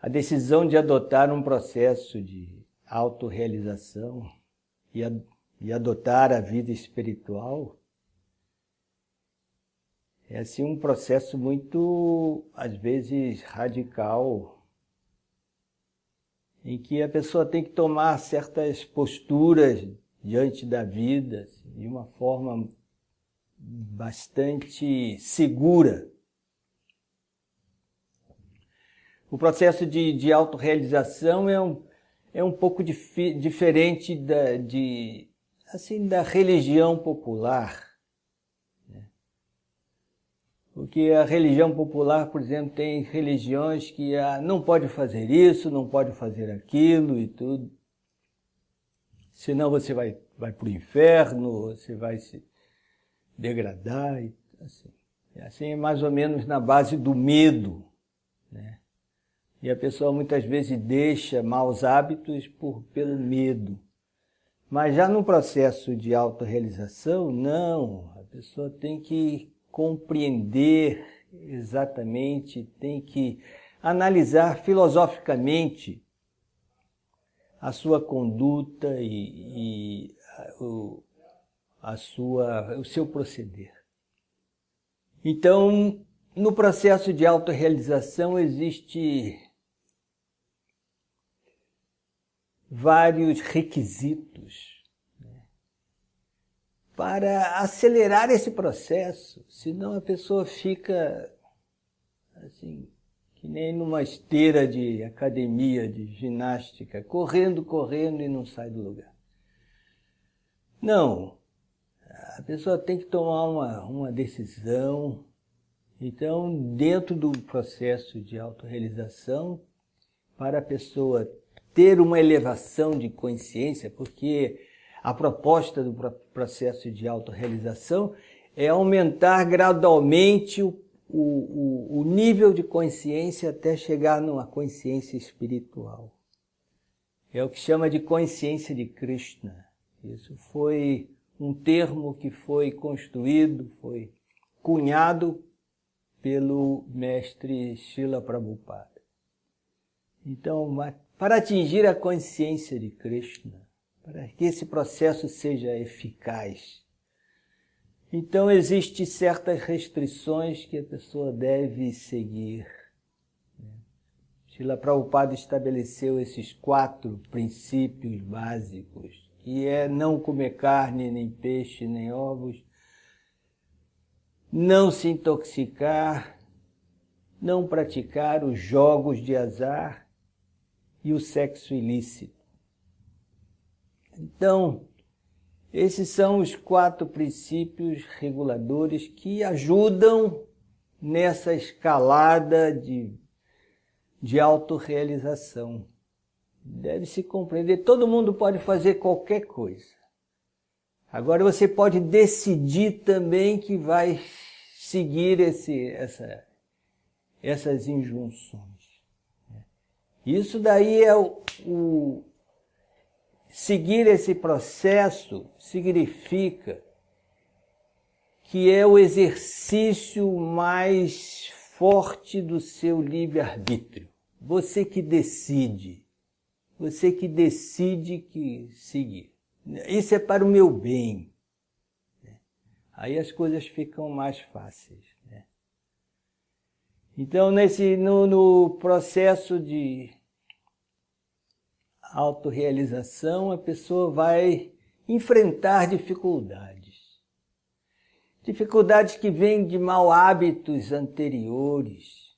a decisão de adotar um processo de autorrealização e adotar a vida espiritual é assim um processo muito, às vezes, radical, em que a pessoa tem que tomar certas posturas diante da vida, assim, de uma forma bastante segura. O processo de autorrealização é um pouco diferente da religião popular. Porque a religião popular, por exemplo, tem religiões que não pode fazer isso, não pode fazer aquilo e tudo. Senão você vai para o inferno, você vai se degradar. E assim. Assim é mais ou menos na base do medo, né? E a pessoa muitas vezes deixa maus hábitos pelo medo. Mas já no processo de autorrealização, não. A pessoa tem que compreender exatamente, tem que analisar filosoficamente a sua conduta e o seu proceder. Então, no processo de autorrealização existe vários requisitos para acelerar esse processo, senão a pessoa fica assim, que nem numa esteira de academia, de ginástica, correndo e não sai do lugar. Não, a pessoa tem que tomar uma decisão. Então, dentro do processo de autorrealização, para a pessoa ter uma elevação de consciência, porque a proposta do processo de autorrealização é aumentar gradualmente o nível de consciência até chegar numa consciência espiritual. É o que chama de consciência de Krishna. Isso foi um termo que foi construído, foi cunhado pelo mestre Srila Prabhupada. Então, para atingir a consciência de Krishna, para que esse processo seja eficaz, então existem certas restrições que a pessoa deve seguir. Srila Prabhupada estabeleceu esses 4 princípios básicos, que é não comer carne, nem peixe, nem ovos, não se intoxicar, não praticar os jogos de azar e o sexo ilícito. Então, esses são os 4 princípios reguladores que ajudam nessa escalada de autorrealização. Deve-se compreender, todo mundo pode fazer qualquer coisa. Agora você pode decidir também que vai seguir essas injunções. Isso daí é seguir esse processo significa que é o exercício mais forte do seu livre-arbítrio. Você que decide que seguir. Isso é para o meu bem. Aí as coisas ficam mais fáceis. Então, no processo de autorrealização, a pessoa vai enfrentar dificuldades. Dificuldades que vêm de maus hábitos anteriores.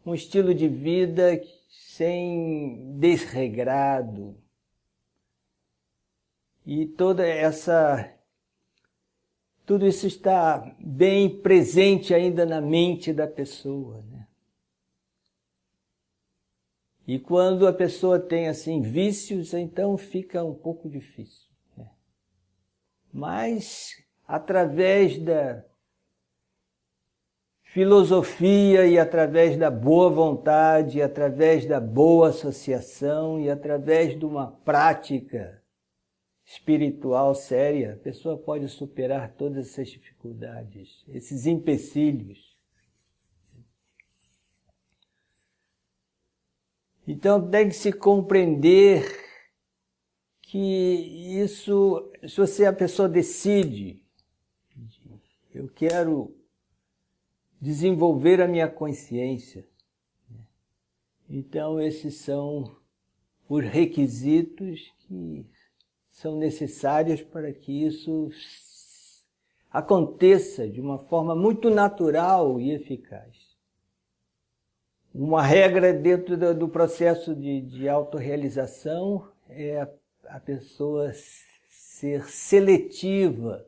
Um estilo de vida desregrado. E tudo isso está bem presente ainda na mente da pessoa, né? E quando a pessoa tem assim vícios, então fica um pouco difícil, né? Mas através da filosofia e através da boa vontade, através da boa associação e através de uma prática espiritual séria, a pessoa pode superar todas essas dificuldades, esses empecilhos. Então tem que se compreender que isso, se você a pessoa decide, eu quero desenvolver a minha consciência, então esses são os requisitos que são necessários para que isso aconteça de uma forma muito natural e eficaz. Uma regra dentro do processo de autorrealização é a pessoa ser seletiva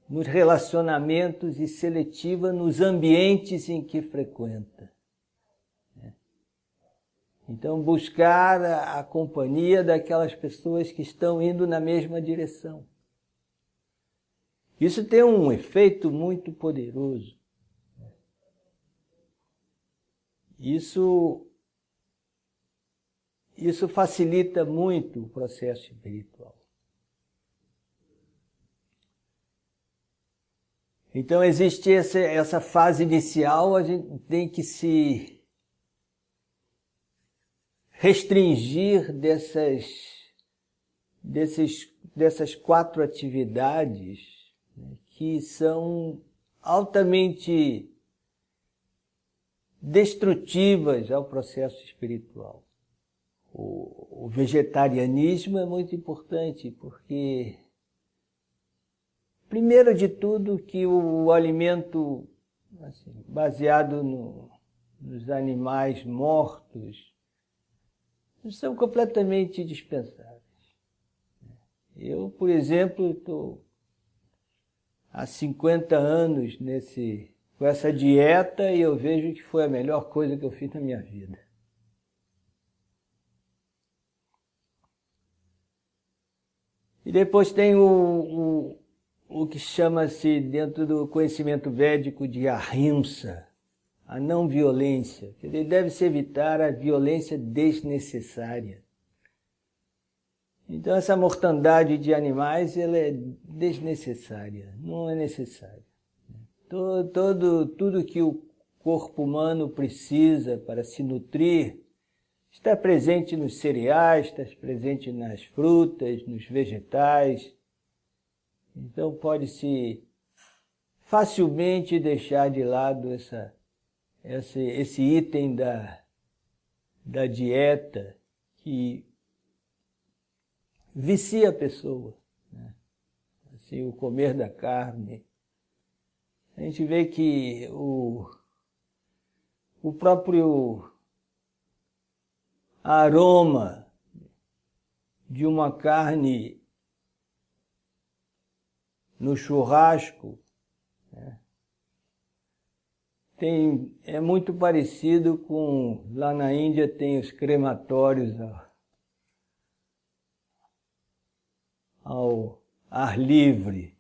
nos relacionamentos e seletiva nos ambientes em que frequenta. Então, buscar a companhia daquelas pessoas que estão indo na mesma direção. Isso tem um efeito muito poderoso. Isso facilita muito o processo espiritual. Então, existe essa fase inicial, a gente tem que se restringir dessas 4 atividades, né, que são altamente destrutivas ao processo espiritual. O vegetarianismo é muito importante porque, primeiro de tudo, que o alimento assim, baseado nos animais mortos são completamente dispensáveis. Eu, por exemplo, estou há 50 anos com essa dieta e eu vejo que foi a melhor coisa que eu fiz na minha vida. E depois tem o que chama-se, dentro do conhecimento védico, de ahimsa, a não violência. Quer dizer, deve-se evitar a violência desnecessária. Então, essa mortandade de animais, ela é desnecessária, não é necessária. Tudo que o corpo humano precisa para se nutrir está presente nos cereais, está presente nas frutas, nos vegetais. Então pode-se facilmente deixar de lado esse item da dieta que vicia a pessoa, né? Assim, o comer da carne. A gente vê que o próprio aroma de uma carne no churrasco, né, é muito parecido com, lá na Índia tem os crematórios ao ar livre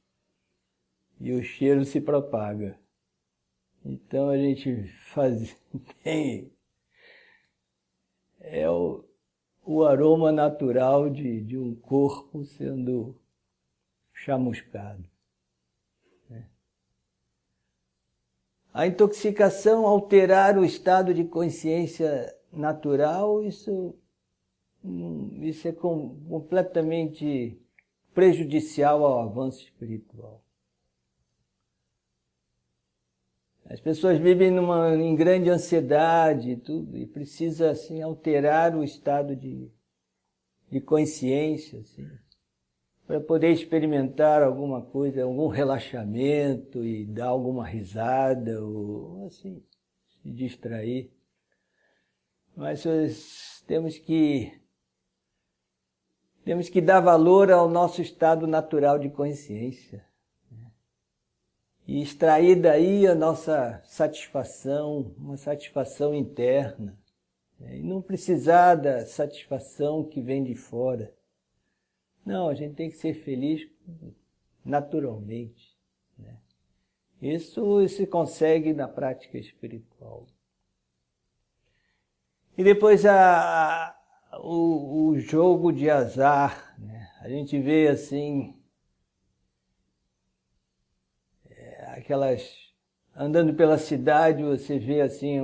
e o cheiro se propaga. Então a gente tem o aroma natural de um corpo sendo chamuscado. A intoxicação, alterar o estado de consciência natural, isso é completamente prejudicial ao avanço espiritual. As pessoas vivem em grande ansiedade e precisa assim, alterar o estado de consciência, assim, para poder experimentar alguma coisa, algum relaxamento e dar alguma risada, ou assim, se distrair. Mas temos que dar valor ao nosso estado natural de consciência, né? E extrair daí a nossa satisfação, uma satisfação interna, né? E não precisar da satisfação que vem de fora. Não, a gente tem que ser feliz naturalmente, né? Isso se consegue na prática espiritual. E depois o jogo de azar, né? A gente vê assim, andando pela cidade, você vê assim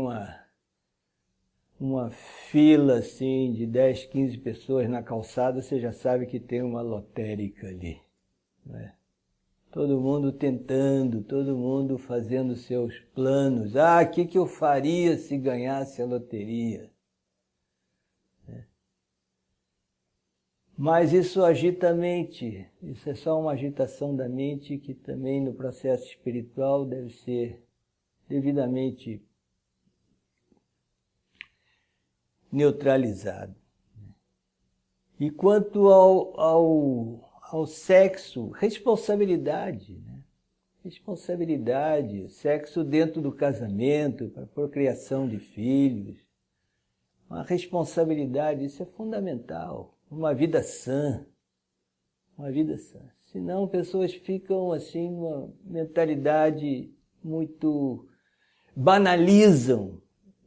uma fila assim de 10, 15 pessoas na calçada, você já sabe que tem uma lotérica ali, né? Todo mundo tentando, todo mundo fazendo seus planos. O que eu faria se ganhasse a loteria? Mas isso agita a mente, isso é só uma agitação da mente que também no processo espiritual deve ser devidamente neutralizado. E quanto ao sexo, responsabilidade, né? Responsabilidade, sexo dentro do casamento, para a procriação de filhos. Uma responsabilidade, isso é fundamental. Uma vida sã. Uma vida sã. Senão, pessoas ficam assim, numa mentalidade muito... banalizam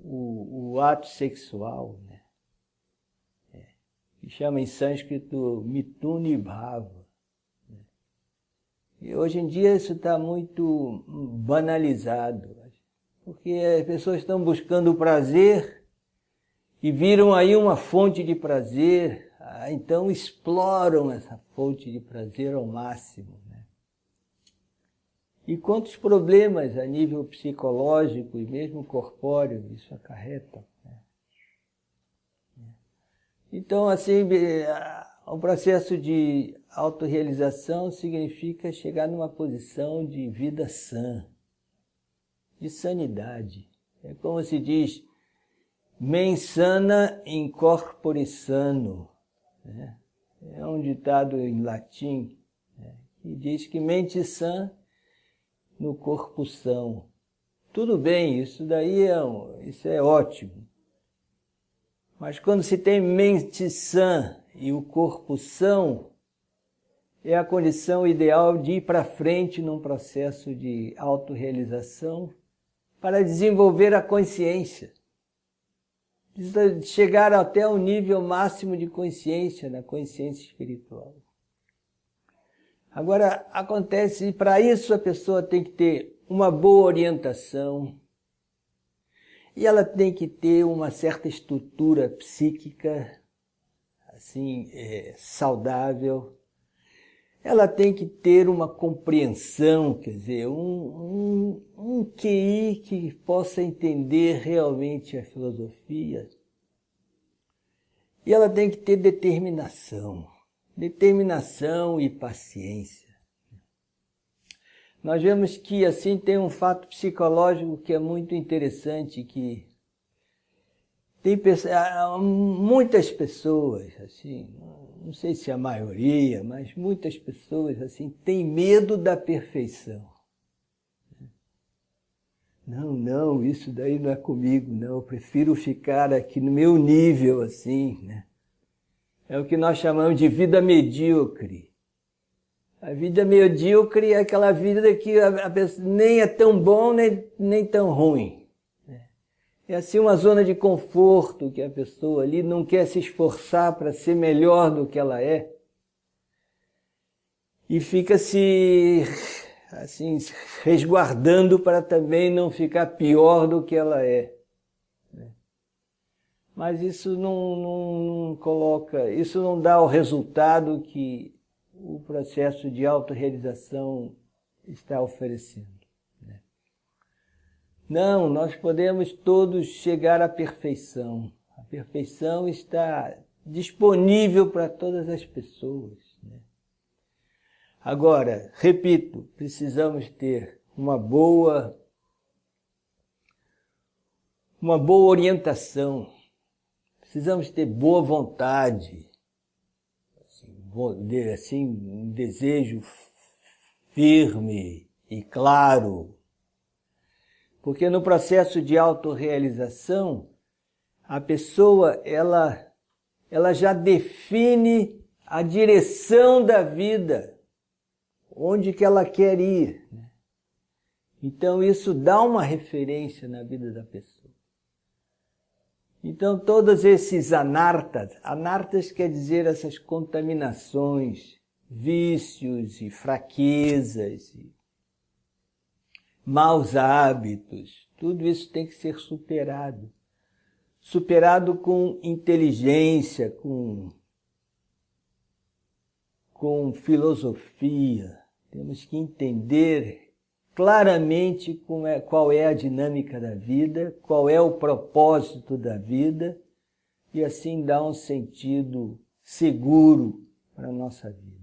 o ato sexual, né? Que chama em sânscrito Mituni Bhava. E hoje em dia isso está muito banalizado, porque as pessoas estão buscando o prazer e viram aí uma fonte de prazer, então exploram essa fonte de prazer ao máximo, né? E quantos problemas a nível psicológico e mesmo corpóreo isso acarreta, né? Então, assim, o processo de autorrealização significa chegar numa posição de vida sã, de sanidade. É como se diz, mens sana in corpore sano, né? É um ditado em latim, né, que diz que mente sã no corpo são. Tudo bem, isso daí isso é ótimo. Mas quando se tem mente sã e o corpo são, é a condição ideal de ir para frente num processo de autorrealização para desenvolver a consciência. De chegar até o nível máximo de consciência, na consciência espiritual. Agora, acontece, e para isso a pessoa tem que ter uma boa orientação, e ela tem que ter uma certa estrutura psíquica, assim, saudável. Ela tem que ter uma compreensão, quer dizer, um QI que possa entender realmente a filosofia. E ela tem que ter determinação e paciência. Nós vemos que, assim, tem um fato psicológico que é muito interessante, que tem muitas pessoas, assim, não sei se a maioria, mas muitas pessoas, assim, têm medo da perfeição. Não, isso daí não é comigo, não, eu prefiro ficar aqui no meu nível, assim, né? É o que nós chamamos de vida medíocre. A vida medíocre é aquela vida que a pessoa nem é tão bom, nem tão ruim. É assim uma zona de conforto que a pessoa ali não quer se esforçar para ser melhor do que ela é. E fica se, assim, resguardando para também não ficar pior do que ela é. Mas isso não coloca, isso não dá o resultado que o processo de autorrealização está oferecendo. Não, nós podemos todos chegar à perfeição. A perfeição está disponível para todas as pessoas, né? Agora, repito, precisamos ter uma boa orientação. Precisamos ter boa vontade, assim, um desejo firme e claro. Porque no processo de autorrealização, a pessoa ela já define a direção da vida, onde que ela quer ir. Então isso dá uma referência na vida da pessoa. Então todos esses anartas quer dizer essas contaminações, vícios e fraquezas, e maus hábitos, tudo isso tem que ser superado. superado com inteligência, com filosofia. Temos que entender claramente qual é a dinâmica da vida, qual é o propósito da vida, e assim dar um sentido seguro para a nossa vida.